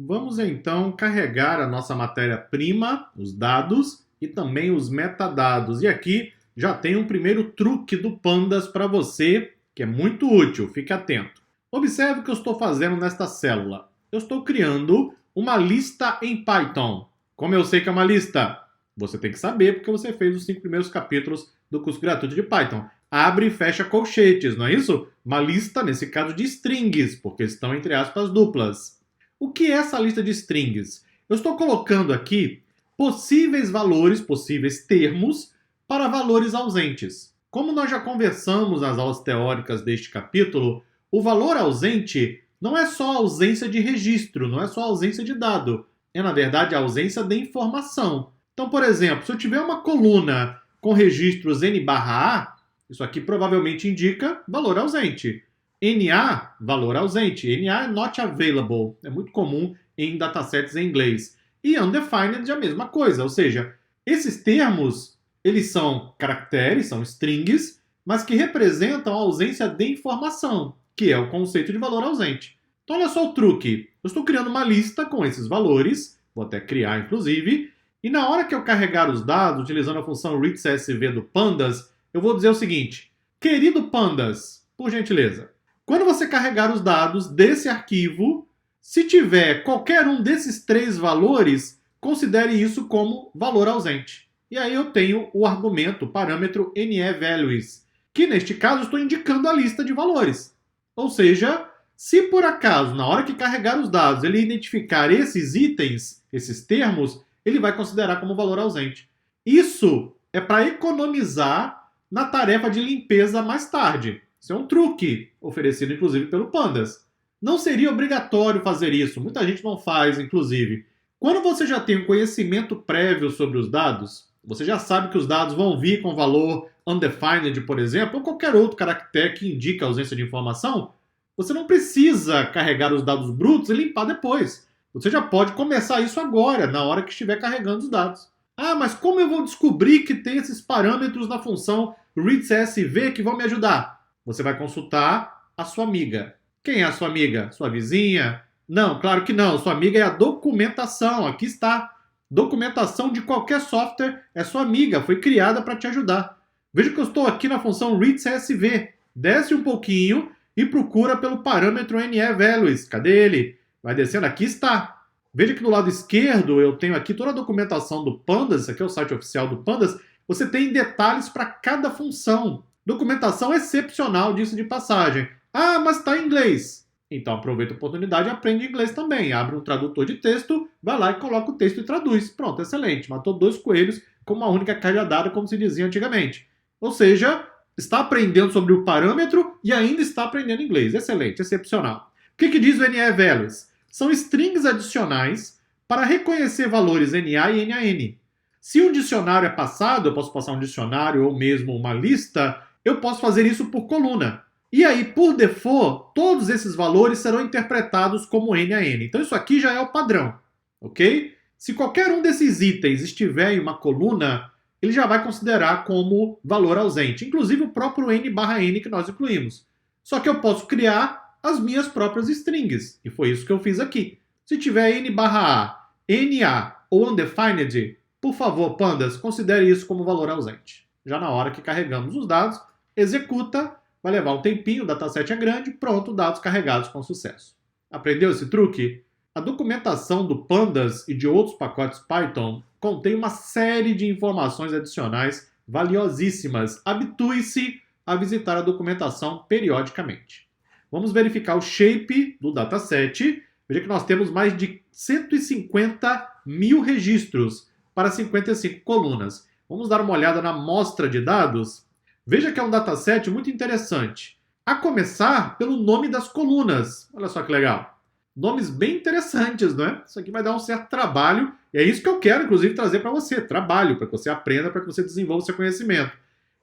Vamos então carregar a nossa matéria-prima, os dados e também os metadados. E aqui já tem um primeiro truque do Pandas para você, que é muito útil, fique atento. Observe o que eu estou fazendo nesta célula. Eu estou criando uma lista em Python. Como eu sei que é uma lista? Você tem que saber porque você fez os 5 primeiros capítulos do curso gratuito de Python. Abre e fecha colchetes, não é isso? Uma lista, nesse caso, de strings, porque estão entre aspas duplas. O que é essa lista de strings? Eu estou colocando aqui possíveis valores, possíveis termos para valores ausentes. Como nós já conversamos nas aulas teóricas deste capítulo, o valor ausente não é só ausência de registro, não é só ausência de dado. É, na verdade, a ausência de informação. Então, por exemplo, se eu tiver uma coluna com registros n/a, isso aqui provavelmente indica valor ausente. NA, valor ausente. NA é not available. É muito comum em datasets em inglês. E undefined é a mesma coisa. Ou seja, esses termos, eles são caracteres, são strings, mas que representam a ausência de informação, que é o conceito de valor ausente. Então, olha só o truque. Eu estou criando uma lista com esses valores, vou até criar, inclusive, e na hora que eu carregar os dados, utilizando a função readCSV do Pandas, eu vou dizer o seguinte: querido Pandas, por gentileza, quando você carregar os dados desse arquivo, se tiver qualquer um desses 3 valores, considere isso como valor ausente. E aí eu tenho o argumento, o parâmetro NEValues, que neste caso estou indicando a lista de valores. Ou seja, se por acaso, na hora que carregar os dados, ele identificar esses itens, esses termos, ele vai considerar como valor ausente. Isso é para economizar na tarefa de limpeza mais tarde. Isso é um truque, oferecido inclusive pelo Pandas. Não seria obrigatório fazer isso, muita gente não faz, inclusive. Quando você já tem um conhecimento prévio sobre os dados, você já sabe que os dados vão vir com valor undefined, por exemplo, ou qualquer outro caractere que indica a ausência de informação, você não precisa carregar os dados brutos e limpar depois. Você já pode começar isso agora, na hora que estiver carregando os dados. Ah, mas como eu vou descobrir que tem esses parâmetros na função readCSV que vão me ajudar? Você vai consultar a sua amiga. Quem é a sua amiga? Sua vizinha? Não, claro que não. Sua amiga é a documentação. Aqui está. Documentação de qualquer software é sua amiga. Foi criada para te ajudar. Veja que eu estou aqui na função readCSV. Desce um pouquinho e procura pelo parâmetro NEValues. Cadê ele? Vai descendo. Aqui está. Veja que do lado esquerdo eu tenho aqui toda a documentação do Pandas. Esse aqui é o site oficial do Pandas. Você tem detalhes para cada função. Documentação excepcional, disso de passagem. Ah, mas está em inglês. Então aproveita a oportunidade e aprende inglês também. Abre um tradutor de texto, vai lá e coloca o texto e traduz. Pronto, excelente. Matou 2 coelhos com uma única cajadada, como se dizia antigamente. Ou seja, está aprendendo sobre o parâmetro e ainda está aprendendo inglês. Excelente, excepcional. O que diz o NEValues? São strings adicionais para reconhecer valores NA e NaN. Se um dicionário é passado, eu posso passar um dicionário ou mesmo uma lista, eu posso fazer isso por coluna. E aí, por default, todos esses valores serão interpretados como NaN. Então isso aqui já é o padrão, ok? Se qualquer um desses itens estiver em uma coluna, ele já vai considerar como valor ausente, inclusive o próprio n/n que nós incluímos. Só que eu posso criar as minhas próprias strings, e foi isso que eu fiz aqui. Se tiver n/a, na ou undefined, por favor, Pandas, considere isso como valor ausente. Já na hora que carregamos os dados, executa, vai levar um tempinho, o dataset é grande, pronto, dados carregados com sucesso. Aprendeu esse truque? A documentação do Pandas e de outros pacotes Python contém uma série de informações adicionais valiosíssimas. Habitue-se a visitar a documentação periodicamente. Vamos verificar o shape do dataset. Veja que nós temos mais de 150 mil registros para 55 colunas. Vamos dar uma olhada na amostra de dados. Veja que é um dataset muito interessante. A começar pelo nome das colunas. Olha só que legal. Nomes bem interessantes, não é? Isso aqui vai dar um certo trabalho. E é isso que eu quero, inclusive, trazer para você. Trabalho, para que você aprenda, para que você desenvolva o seu conhecimento.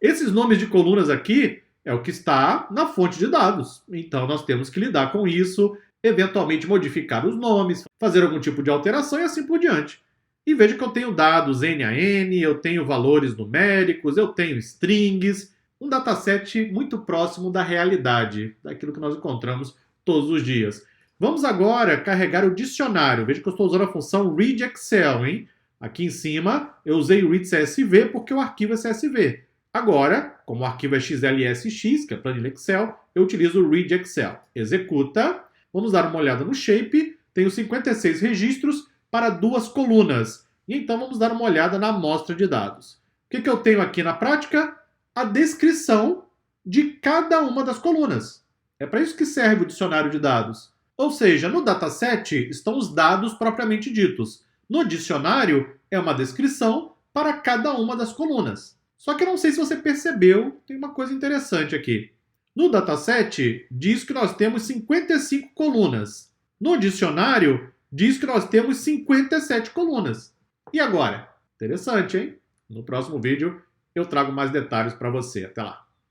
Esses nomes de colunas aqui é o que está na fonte de dados. Então, nós temos que lidar com isso, eventualmente modificar os nomes, fazer algum tipo de alteração e assim por diante. E veja que eu tenho dados NaN, eu tenho valores numéricos, eu tenho strings, um dataset muito próximo da realidade, daquilo que nós encontramos todos os dias. Vamos agora carregar o dicionário. Veja que eu estou usando a função read Excel, hein? Aqui em cima, eu usei o read CSV porque o arquivo é CSV. Agora, como o arquivo é XLSX, que é planilha Excel, eu utilizo o read Excel. Executa. Vamos dar uma olhada no shape. Tenho 56 registros para 2 colunas. E então vamos dar uma olhada na amostra de dados. O que eu tenho aqui na prática? A descrição de cada uma das colunas. É para isso que serve o dicionário de dados. Ou seja, no dataset estão os dados propriamente ditos. No dicionário é uma descrição para cada uma das colunas. Só que eu não sei se você percebeu, tem uma coisa interessante aqui. No dataset diz que nós temos 55 colunas. No dicionário diz que nós temos 57 colunas. E agora? Interessante, hein? No próximo vídeo eu trago mais detalhes para você. Até lá!